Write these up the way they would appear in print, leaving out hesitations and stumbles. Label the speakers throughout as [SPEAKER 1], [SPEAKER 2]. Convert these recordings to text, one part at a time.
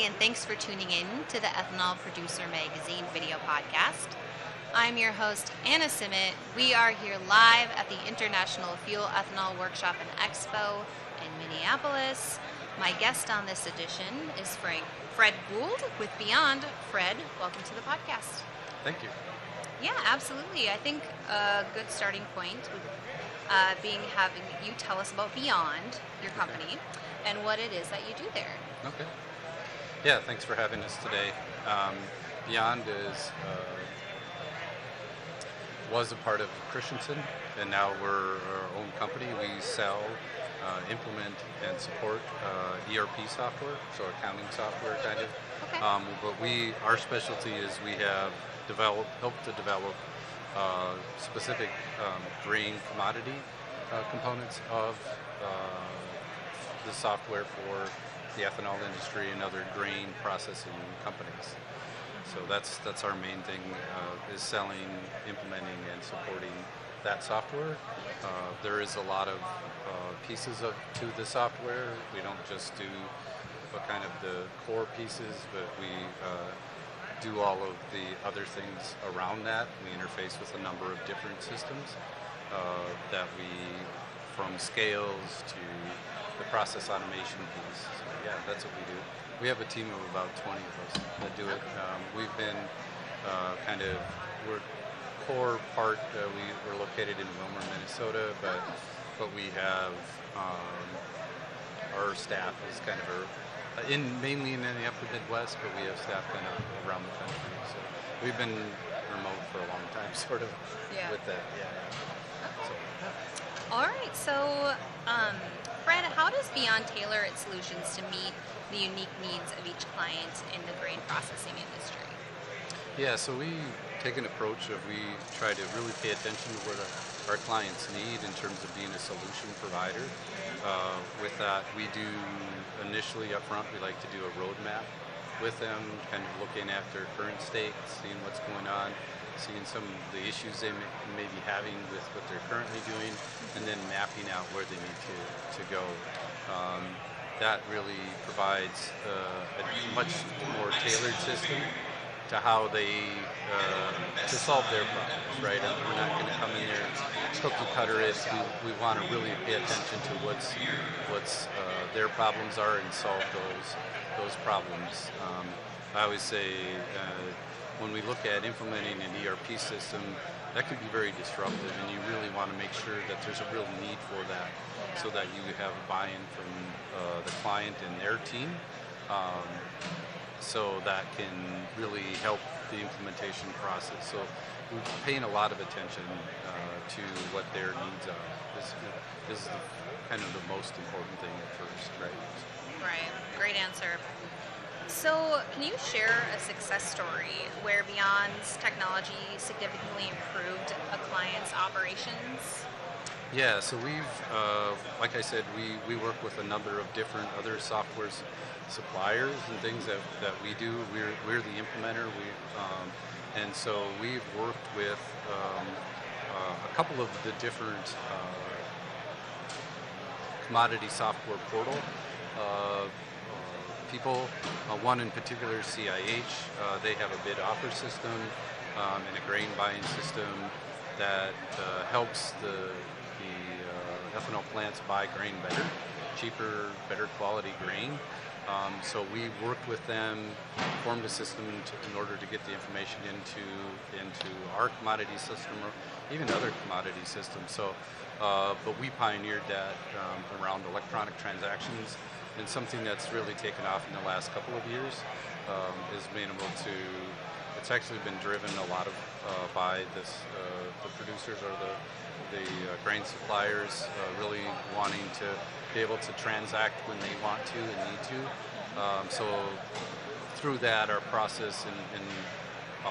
[SPEAKER 1] and thanks for tuning in to the Ethanol Producer Magazine video podcast. I'm your host, Anna Simet. We are here live at the International Fuel Ethanol Workshop and Expo in Minneapolis. My guest on this edition is Fred Gould with Beyond. Fred, welcome to the podcast.
[SPEAKER 2] Thank you.
[SPEAKER 1] Yeah, absolutely. I think a good starting point would being having you tell us about Beyond, your company, and what it is that you do there.
[SPEAKER 2] Okay. Yeah, thanks for having us today. Beyond was a part of Christensen, and now we're our own company. We sell, implement, and support ERP software, so accounting software kind of.
[SPEAKER 1] Okay.
[SPEAKER 2] But our specialty is we have helped to develop specific grain commodity components of the software for the ethanol industry and other grain processing companies. So that's our main thing, is selling, implementing, and supporting that software. There is a lot of pieces to the software. We don't just do kind of the core pieces, but we do all of the other things around that. We interface with a number of different systems from scales to the process automation piece. So yeah, that's what we do. We have a team of about 20 of us that do it. We've been we're core part, we're located in Wilmer, Minnesota, but we have our staff is kind of mainly in the upper Midwest, but we have staff kind of around the country. So we've been remote for a long time, sort of, with that. Yeah.
[SPEAKER 1] All right. So, Fred, how does Beyond tailor its solutions to meet the unique needs of each client in the grain processing industry?
[SPEAKER 2] Yeah. So we take an approach of we try to really pay attention to what our clients need in terms of being a solution provider. With that, we do initially up front, we like to do a roadmap with them, kind of looking at their current state, seeing what's going on, seeing some of the issues they may be having with what they're currently doing, and then mapping out where they need to go. That really provides a much more tailored system to how to solve their problems, right? And we're not going to come in there, cookie cutter it. We want to really pay attention to what's their problems are and solve those problems. I always say when we look at implementing an ERP system, that can be very disruptive, and you really want to make sure that there's a real need for that, so that you have buy-in from the client and their team. So that can really help the implementation process. So we're paying a lot of attention to what their needs are. This is kind of the most important thing at first, right?
[SPEAKER 1] Right. Great answer. So can you share a success story where Beyond's technology significantly improved a client's operations?
[SPEAKER 2] Yeah, so we've, like I said, we work with a number of different other software suppliers and things that we do. We're the implementer, and so we've worked with a couple of the different commodity software portal people. One in particular, CIH. They have a bid offer system and a grain buying system that helps the ethanol plants buy grain better, cheaper, better quality grain. So we worked with them, formed a system in order to get the information into our commodity system or even other commodity systems. So, but we pioneered that around electronic transactions, and something that's really taken off in the last couple of years is being able to. It's actually been driven a lot of by the producers or the grain suppliers really wanting to be able to transact when they want to and need to. So through that, our process and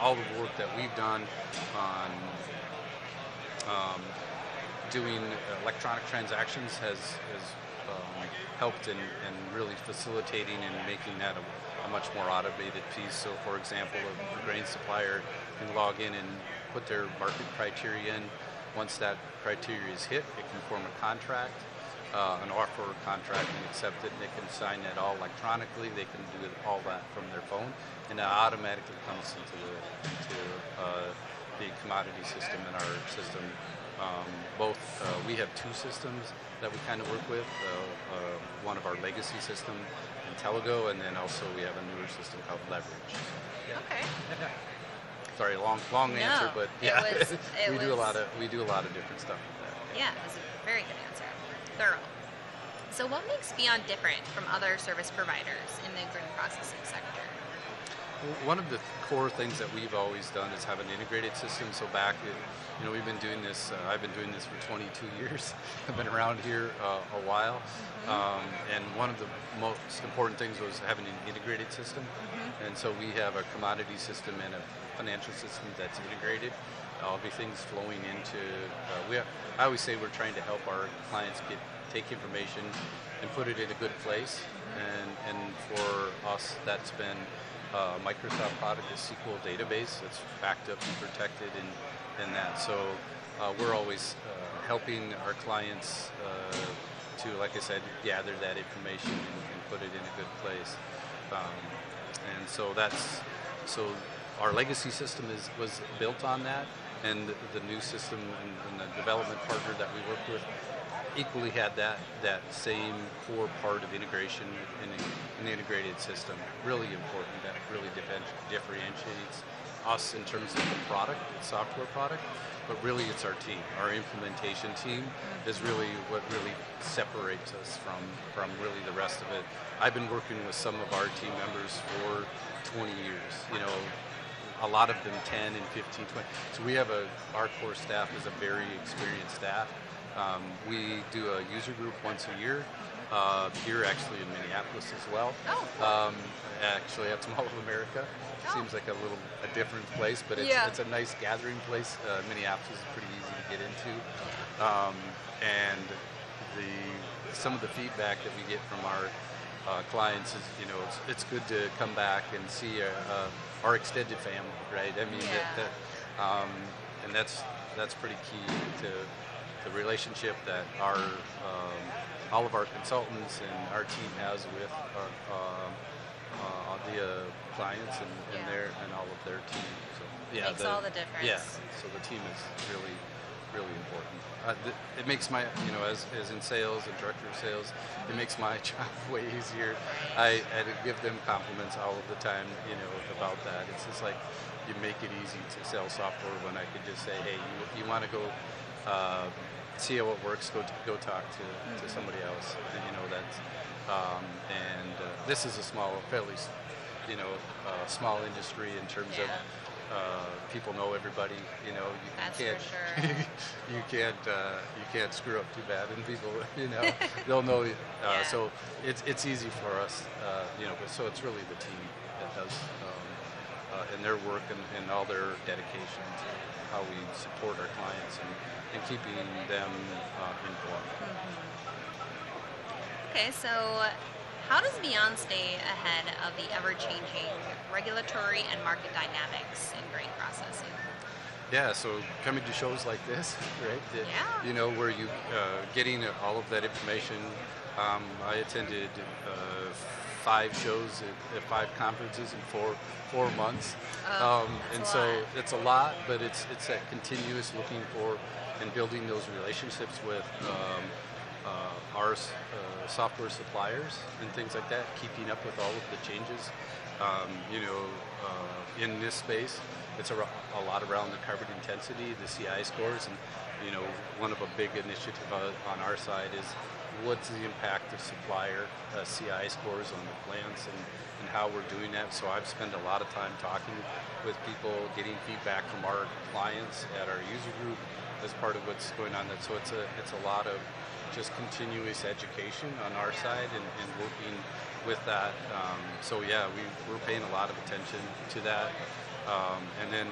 [SPEAKER 2] all the work that we've done on doing electronic transactions has helped in really facilitating and making that a much more automated piece. So for example, a grain supplier can log in and put their market criteria in. Once that criteria is hit, it can form a contract an offer or contract and accept it, and they can sign that all electronically. They can do all that from their phone, and it automatically comes into the commodity system in our system. We have two systems that we kind of work with. One of our legacy system, Int'l, and then also we have a newer system called Leverage. Yeah.
[SPEAKER 1] Okay.
[SPEAKER 2] Sorry, long answer, but yeah, we do a lot of different stuff with that.
[SPEAKER 1] Yeah, it was a very good answer. Thorough. So what makes Beyond different from other service providers in the grain processing sector?
[SPEAKER 2] One of the core things that we've always done is have an integrated system. So we've been doing this. I've been doing this for 22 years. I've been around here a while, and one of the most important things was having an integrated system. And so we have a commodity system and a financial system that's integrated. Everything's flowing into. I always say we're trying to help our clients take information and put it in a good place. And for us, that's been a Microsoft product, a SQL database that's backed up and protected in that. So we're always helping our clients to, like I said, gather that information and put it in a good place. And so our legacy system was built on that, and the new system and the development partner that we work with equally had that same core part of integration in an integrated system. Really important. That really differentiates us in terms of the product, the software product, but really it's our team. Our implementation team is really what really separates us from really the rest of it. I've been working with some of our team members for 20 years, a lot of them 10 and 15, 20. So we have our core staff is a very experienced staff. We do a user group once a year, here actually in Minneapolis as well.
[SPEAKER 1] Oh, cool.
[SPEAKER 2] Actually at Mall of America. Seems like a different place, but it's a nice gathering place. Minneapolis is pretty easy to get into. And some of the feedback that we get from our clients is, it's good to come back and see our extended family, right? I mean, and that's pretty key to the relationship that all of our consultants and our team has with the clients and all of their team. So
[SPEAKER 1] makes all the difference.
[SPEAKER 2] Yeah, so the team is really, really important. It makes my, as in sales and director of sales, it makes my job way easier. I give them compliments all of the time, about that. It's just like you make it easy to sell software when I could just say, hey, you want to go see how it works, go talk to somebody else. That's this is a fairly small industry in terms of people know everybody.
[SPEAKER 1] That's
[SPEAKER 2] can't
[SPEAKER 1] for sure.
[SPEAKER 2] you can't screw up too bad, and people they'll know. So it's easy for us, But so it's really the team that does and their work and all their dedication to how we support our clients and keeping them informed.
[SPEAKER 1] Okay, so how does Beyond stay ahead of the ever-changing regulatory and market dynamics in grain processing?
[SPEAKER 2] Yeah, so coming to shows like this, right? Where you getting all of that information. I attended 5 shows at 5 conferences in 4 months, and so it's a lot. But it's that continuous looking for and building those relationships with our software suppliers and things like that, keeping up with all of the changes. In this space, it's a lot around the carbon intensity, the CI scores, and one of a big initiative on our side is what's the impact of supplier CI scores on the plants and how we're doing that. So I've spent a lot of time talking with people, getting feedback from our clients at our user group as part of what's going on. So it's a lot of just continuous education on our side and working with that. So we're paying a lot of attention to that. And then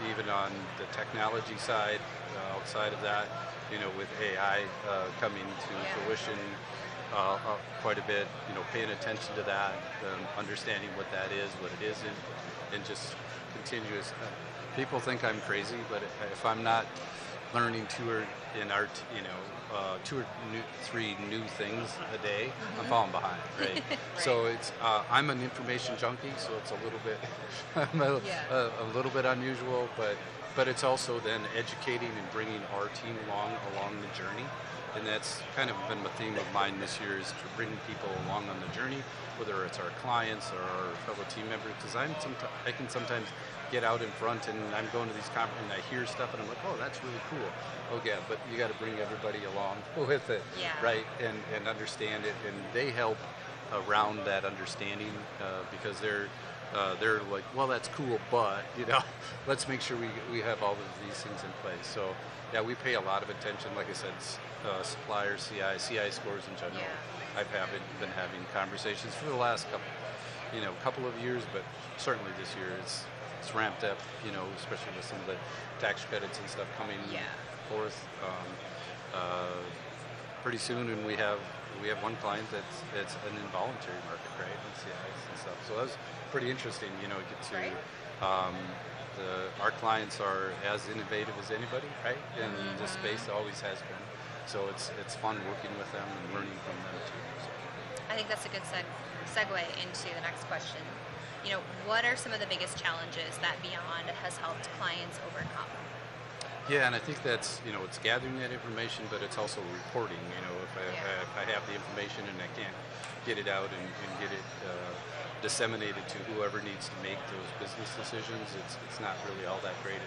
[SPEAKER 2] even on the technology side, outside of that, with AI coming to fruition quite a bit, paying attention to that, understanding what that is, what it isn't, and just continuous. People think I'm crazy, but if I'm not learning two or three new things a day, I'm falling behind, right?
[SPEAKER 1] Right.
[SPEAKER 2] So it's I'm an information junkie, so it's a little bit
[SPEAKER 1] Yeah.
[SPEAKER 2] a little bit unusual, but it's also then educating and bringing our team along the journey. And that's kind of been a theme of mine this year, is to bring people along on the journey, whether it's our clients or our fellow team members, because I can sometimes get out in front and I'm going to these conferences and I hear stuff and I'm like, oh, that's really cool. Oh yeah, but you got to bring everybody along with it,
[SPEAKER 1] Yeah.
[SPEAKER 2] right? And understand it, and they help around that understanding because they're like, well, that's cool, but let's make sure we have all of these things in place. So yeah, we pay a lot of attention. Like I said, suppliers, CI scores in general.
[SPEAKER 1] Yeah.
[SPEAKER 2] I've been having conversations for the last couple of years, but certainly this year it's ramped up. Especially with some of the tax credits and stuff coming forth pretty soon, and we have one client that's an involuntary market, right? And CIs and stuff. So that was pretty interesting. Get to.
[SPEAKER 1] Right.
[SPEAKER 2] Our clients are as innovative as anybody, right? In this space, always has been. So it's fun working with them and learning from them too. So.
[SPEAKER 1] I think that's a good segue into the next question. What are some of the biggest challenges that Beyond has helped clients overcome?
[SPEAKER 2] Yeah, and I think that's, it's gathering that information, but it's also reporting. If I have the information and I can't get it out and get it disseminated to whoever needs to make those business decisions, it's not really all that great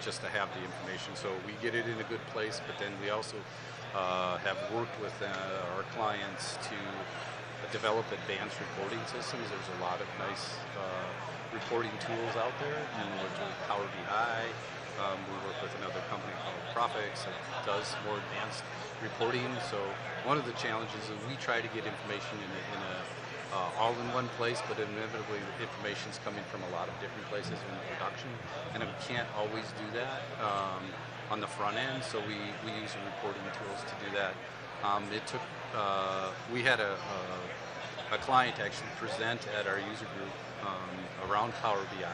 [SPEAKER 2] just to have the information. So we get it in a good place, but then we also have worked with our clients to develop advanced reporting systems. There's a lot of nice reporting tools out there, and we're doing Power BI. We work with another company called Profix that does more advanced reporting. So one of the challenges is we try to get information in a all in one place, but inevitably the information's coming from a lot of different places in the production, and we can't always do that on the front end. So we use reporting tools to do that. It took we had a client actually present at our user group around Power BI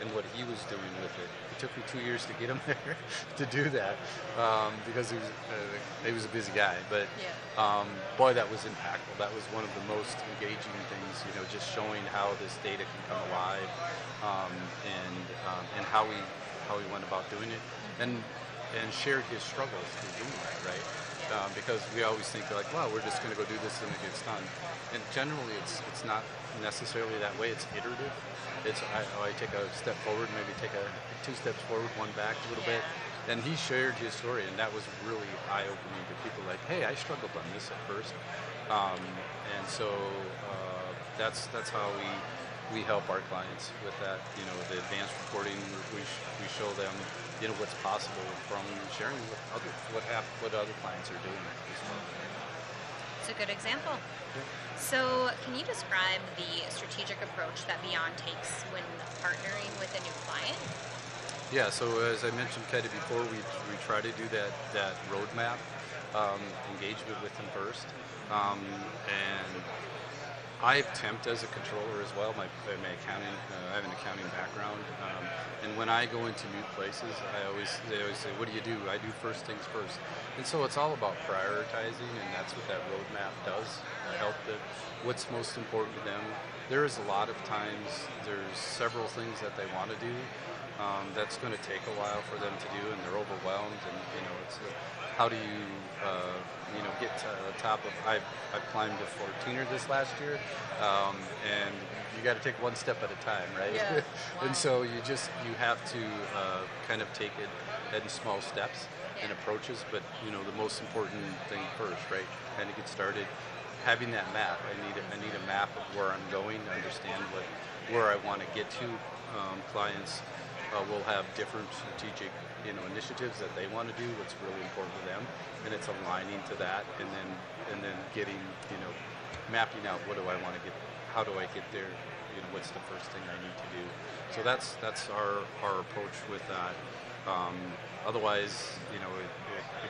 [SPEAKER 2] and what he was doing with it. It took me 2 years to get him there to do that because he was a busy guy. But boy, that was impactful. That was one of the most engaging things. Just showing how this data can come alive and how we went about doing it, and shared his struggles through doing that, right? Because we always think like, wow, we're just going to go do this and it gets done. And generally, it's not necessarily that way. It's iterative. I take a step forward, maybe take 2 steps forward, 1 back a little bit. And he shared his story, and that was really eye-opening to people. Like, hey, I struggled on this at first, and so that's how we help our clients with that. The advanced reporting. We show them what's possible from sharing with what other clients are doing as well.
[SPEAKER 1] It's a good example. So can you describe the strategic approach that Beyond takes when partnering with a new client?
[SPEAKER 2] Yeah, so as I mentioned kind of before, we try to do that roadmap engagement with them first. And I attempt as a controller as well. My accounting, I have an accounting background, and when I go into new places, they always say, "What do you do?" I do first things first, and so it's all about prioritizing, and that's what that roadmap does. Help what's most important to them. There is a lot of times there's several things that they want to do. That's going to take a while for them to do, and they're overwhelmed. And it's how do you get to the top of? I've climbed a 14er this last year, and you got to take one step at a time, right?
[SPEAKER 1] Yeah.
[SPEAKER 2] And so you have to kind of take it in small steps and approaches. But the most important thing first, right? Kind of get started. Having that map, I need a map of where I'm going to understand where I want to get to. Clients will have different strategic initiatives that they want to do. What's really important to them, and it's aligning to that, and then getting mapping out what do I want to get, how do I get there, what's the first thing I need to do. So that's our approach with that. Otherwise,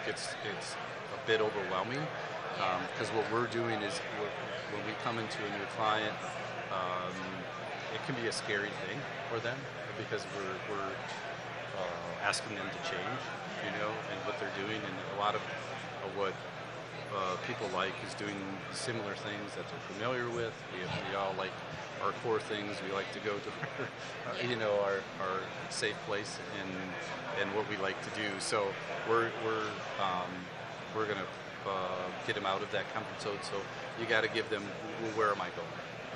[SPEAKER 2] it's a bit overwhelming. Because what we're doing is when we come into a new client, it can be a scary thing for them because asking them to change, and what they're doing, and a lot of what people like is doing similar things that they're familiar with. We all like our core things. We like to go to our safe place and what we like to do. So we're gonna get them out of that comfort zone. So you got to give them, well, where am I going?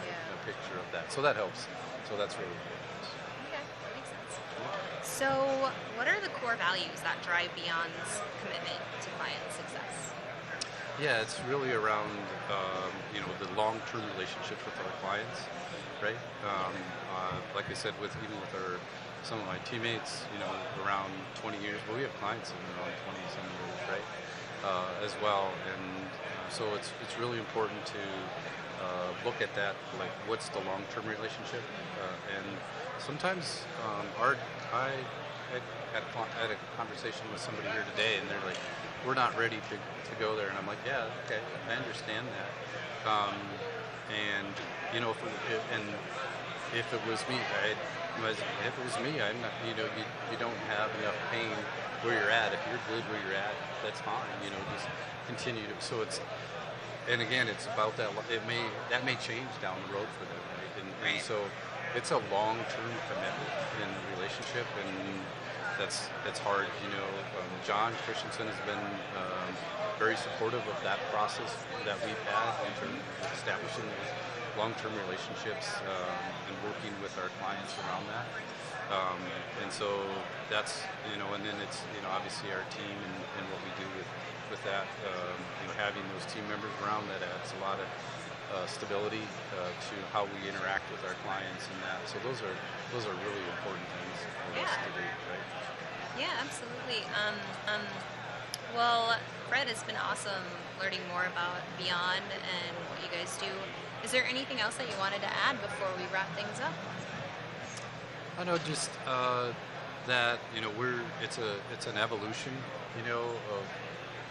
[SPEAKER 2] A picture of that. So that helps. So that's really important.
[SPEAKER 1] Okay, that makes sense. So, what are the core values that drive Beyond's commitment to client success?
[SPEAKER 2] Yeah, it's really around the long-term relationships with our clients, right? Like I said, even with some of my teammates, around 20 years, but we have clients in around 20 some years, right? As well, and so it's really important to look at that, like what's the long-term relationship, and sometimes I had a conversation with somebody here today, and they're like, we're not ready to go there, and I'm like, yeah, okay, I understand that, and if it was me, I'm not, you don't have enough pain where you're at. If you're good where you're at, that's fine. Just continue to. So and again, it's about that. That may change down the road for them, right? And so it's a long-term commitment in the relationship, and that's hard. John Christensen has been very supportive of that process that we've had in terms of establishing those long-term relationships and working with our clients around that. And so that's, and then it's, obviously our team and what we do with that, having those team members around, that adds a lot of stability to how we interact with our clients and that. So those are really important things for us to do, right?
[SPEAKER 1] Yeah, absolutely. Well, Fred, it's been awesome learning more about Beyond and what you guys do. Is there anything else that you wanted to add before we wrap things up?
[SPEAKER 2] I know, just that it's an evolution, of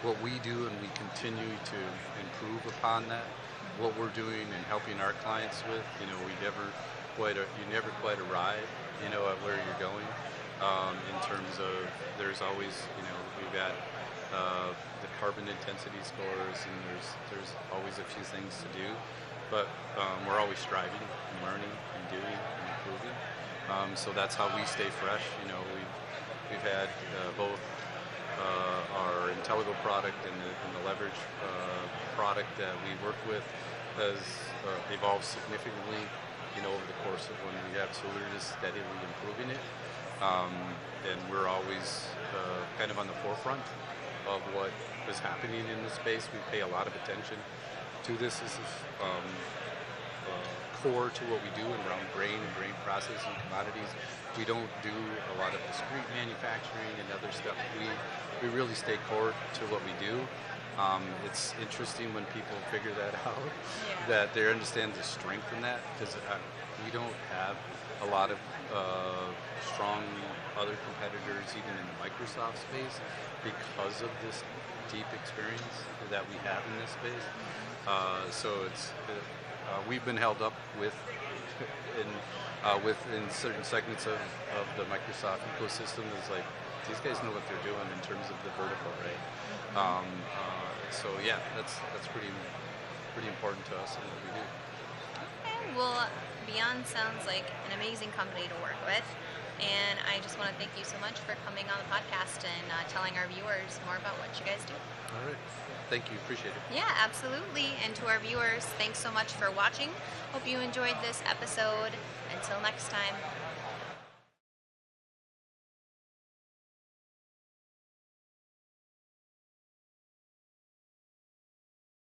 [SPEAKER 2] what we do, and we continue to improve upon that. What we're doing and helping our clients with, you never quite arrive, at where you're going. In terms of, there's always, we've got the carbon intensity scores, and there's always a few things to do, but we're always striving and learning and doing and improving. So that's how we stay fresh. We've had both our Int'l product and the leverage product that we work with has evolved significantly, over the course of when we have. So we're just steadily improving it, and we're always kind of on the forefront of what is happening in the space. We pay a lot of attention to this. This is core to what we do around grain and grain processing commodities. We don't do a lot of discrete manufacturing and other stuff. We really stay core to what we do. It's interesting when people figure that out, that they understand the strength in that, because we don't have a lot of strong other competitors, even in the Microsoft space, because of this deep experience that we have in this space. So we've been held up within certain segments of the Microsoft ecosystem. Is like, these guys know what they're doing in terms of the vertical, right? So yeah, that's pretty important to us in what we do.
[SPEAKER 1] Okay, well, Beyond sounds like an amazing company to work with, and I just want to thank you so much for coming on the podcast and telling our viewers more about what you guys do.
[SPEAKER 2] All right. Thank you. Appreciate it.
[SPEAKER 1] Yeah, absolutely. And to our viewers, thanks so much for watching. Hope you enjoyed this episode. Until next time.